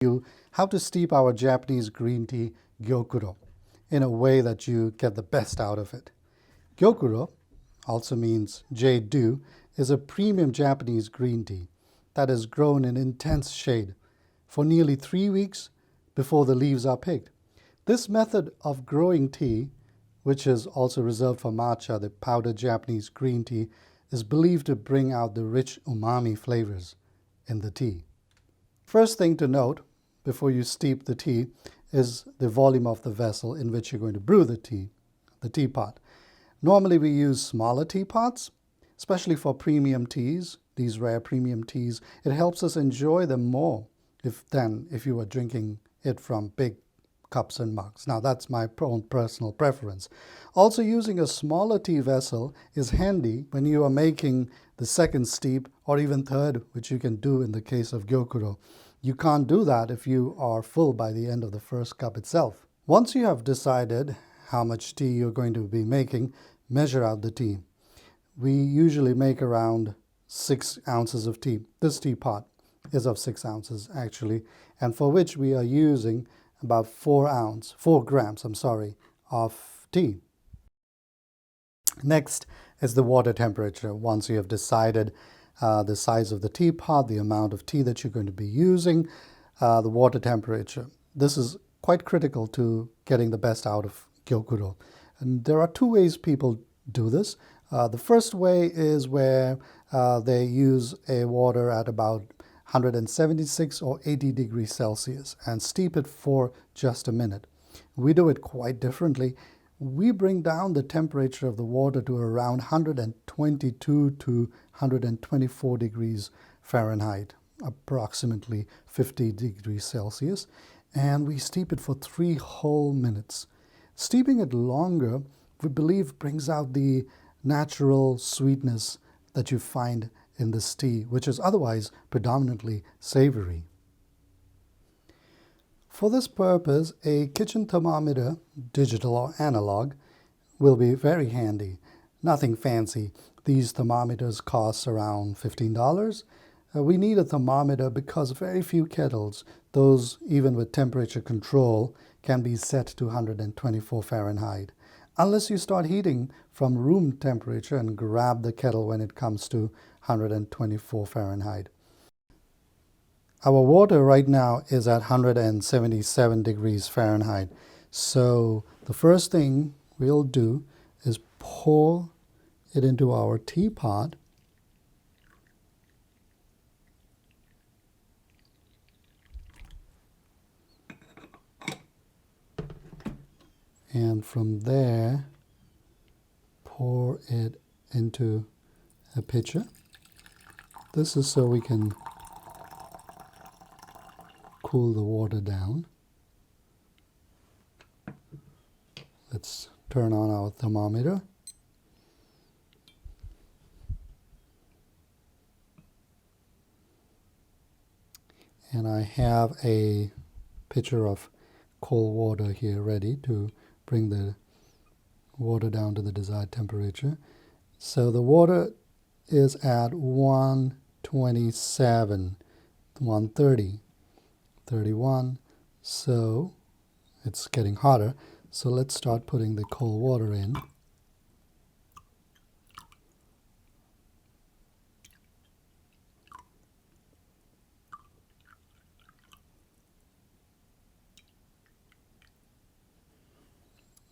you how to steep our Japanese green tea Gyokuro in a way that you get the best out of it. Gyokuro also means jade dew, is a premium Japanese green tea that is grown in intense shade for nearly 3 weeks before the leaves are picked. This method of growing tea, which is also reserved for matcha, the powdered Japanese green tea, is believed to bring out the rich umami flavors in the tea. First thing to note before you steep the tea is the volume of the vessel in which you're going to brew the tea, the teapot. Normally we use smaller teapots, especially for premium teas, these rare premium teas. It helps us enjoy them more than if you were drinking it from big cups and mugs. Now that's my own personal preference. Also, using a smaller tea vessel is handy when you are making the second steep or even third, which you can do in the case of Gyokuro. You can't do that if you are full by the end of the first cup itself. Once you have decided how much tea you're going to be making, measure out the tea. We usually make around 6 ounces of tea. This teapot is of 6 ounces actually, and for which we are using about 4 grams of tea. Next is the water temperature. Once you have decided the size of the teapot, the amount of tea that you're going to be using, the water temperature. This is quite critical to getting the best out of Gyokuro. And there are 2 ways people do this. The first way is where they use a water at about 176 or 80 degrees Celsius and steep it for just a minute. We do it quite differently. We bring down the temperature of the water to around 122 to 124 degrees Fahrenheit, approximately 50 degrees Celsius, and we steep it for 3 whole minutes. Steeping it longer, we believe, brings out the natural sweetness that you find in this tea, which is otherwise predominantly savory. For this purpose, a kitchen thermometer, digital or analog, will be very handy. Nothing fancy. These thermometers cost around $15. We need a thermometer because very few kettles, those even with temperature control, can be set to 124 Fahrenheit. Unless you start heating from room temperature and grab the kettle when it comes to 124 Fahrenheit. Our water right now is at 177 degrees Fahrenheit. So the first thing we'll do is pour it into our teapot. And from there, pour it into a pitcher. This is so we can cool the water down. Let's turn on our thermometer. And I have a pitcher of cold water here ready to bring the water down to the desired temperature. So the water is at 127, 130, 31. So it's getting hotter. So let's start putting the cold water in.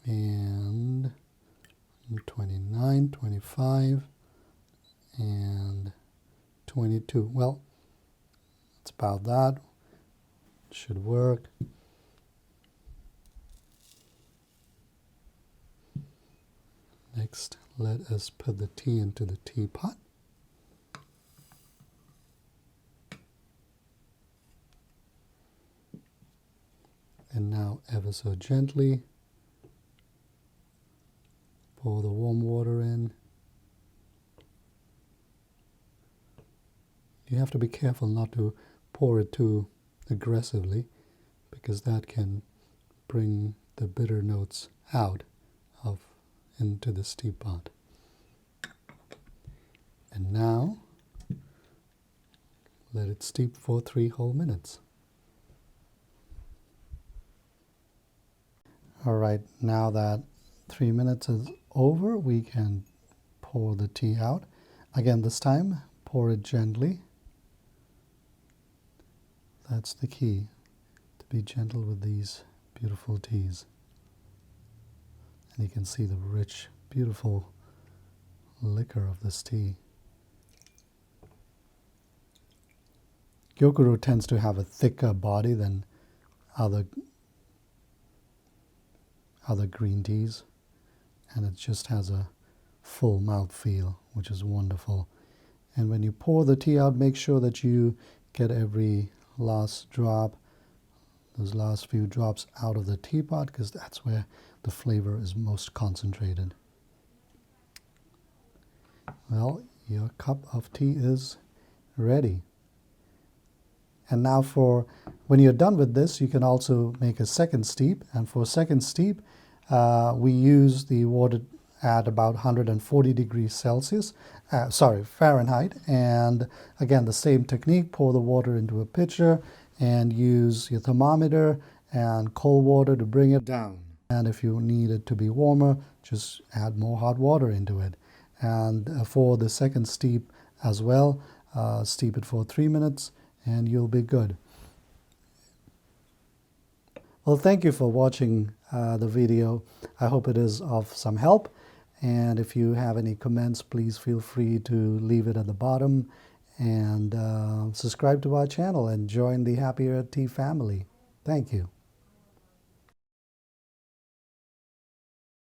And 29, 25, and 22. Well, it's about that. Should work. Next, let us put the tea into the teapot. And now, ever so gently, pour the warm water in. You have to be careful not to pour it too aggressively, because that can bring the bitter notes out into this teapot. And now let it steep for 3 whole minutes. All right, now that 3 minutes is over, we can pour the tea out. Again, this time, pour it gently. That's the key, to be gentle with these beautiful teas. And you can see the rich, beautiful liquor of this tea. Gyokuru tends to have a thicker body than other green teas, and it just has a full mouth feel, which is wonderful. And when you pour the tea out, make sure that you get every last drop, those last few drops out of the teapot, because that's where the flavor is most concentrated. Well, your cup of tea is ready. And now when you're done with this, you can also make a second steep. And for a second steep, we use the water at about 140 degrees Celsius, Fahrenheit. And again, the same technique, pour the water into a pitcher and use your thermometer and cold water to bring it down. And if you need it to be warmer, just add more hot water into it. And for the second steep as well, steep it for 3 minutes and you'll be good. Well, thank you for watching the video. I hope it is of some help. And if you have any comments, please feel free to leave it at the bottom. And subscribe to our channel and join the Happier Tea family. Thank you.